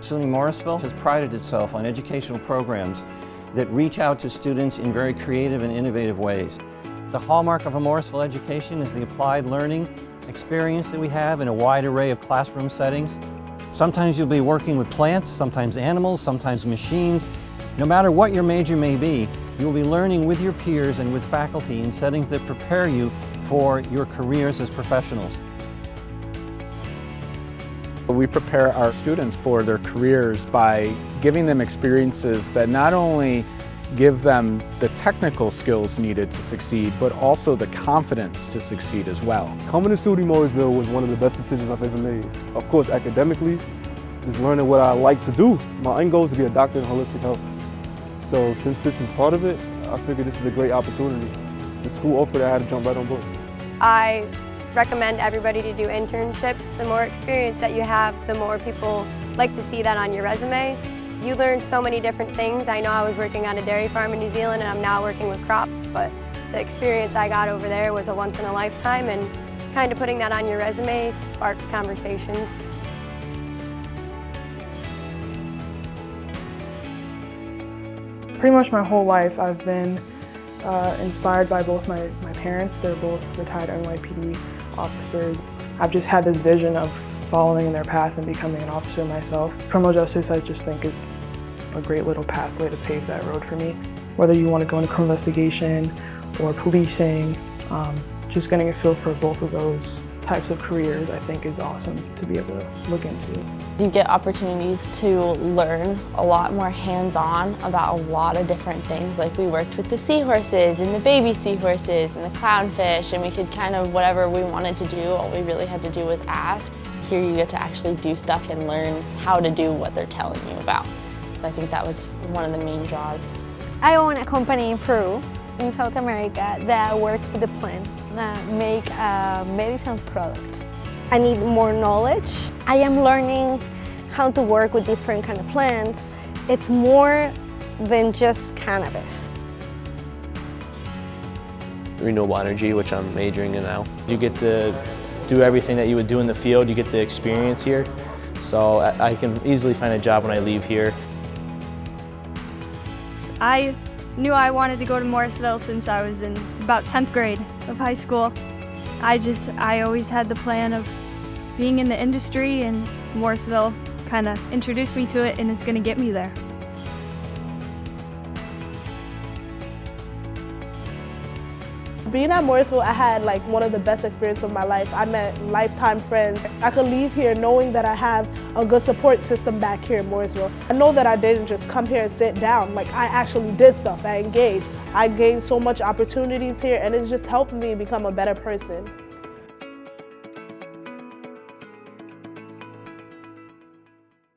SUNY Morrisville has prided itself on educational programs that reach out to students in very creative and innovative ways. The hallmark of a Morrisville education is the applied learning experience that we have in a wide array of classroom settings. Sometimes you'll be working with plants, sometimes animals, sometimes machines. No matter what your major may be, you will be learning with your peers and with faculty in settings that prepare you for your careers as professionals. We prepare our students for their careers by giving them experiences that not only give them the technical skills needed to succeed, but also the confidence to succeed as well. Coming to SUNY Morrisville was one of the best decisions I've ever made. Of course, academically, just learning what I like to do. My end goal is to be a doctor in holistic health. So since this is part of it, I figured this is a great opportunity. The school offered it, I had to jump right on board. I recommend everybody to do internships. The more experience that you have, the more people like to see that on your resume. You learn so many different things. I know I was working on a dairy farm in New Zealand and I'm now working with crops, but the experience I got over there was a once in a lifetime, and kind of putting that on your resume sparks conversations. Pretty much my whole life I've been inspired by both my parents. They're both retired NYPD officers. I've just had this vision of following in their path and becoming an officer myself. Criminal justice, I just think, is a great little pathway to pave that road for me. Whether you want to go into criminal investigation or policing, just getting a feel for both of those types of careers, I think, is awesome to be able to look into. You get opportunities to learn a lot more hands-on about a lot of different things. Like we worked with the seahorses and the baby seahorses and the clownfish, and we could kind of whatever we wanted to do, all we really had to do was ask. Here you get to actually do stuff and learn how to do what they're telling you about. So I think that was one of the main draws. I own a company in Peru, in South America, that works with the plant, that make medicine products. I need more knowledge. I am learning how to work with different kind of plants. It's more than just cannabis. Renewable energy, which I'm majoring in now. You get to do everything that you would do in the field. You get the experience here. So I can easily find a job when I leave here. I knew I wanted to go to Morrisville since I was in about 10th grade of high school. I always had the plan of being in the industry, and Morrisville kind of introduced me to it and is going to get me there. Being at Morrisville, I had like one of the best experiences of my life. I met lifetime friends. I could leave here knowing that I have a good support system back here in Morrisville. I know that I didn't just come here and sit down. Like, I actually did stuff. I engaged. I gained so much opportunities here, and it's just helped me become a better person.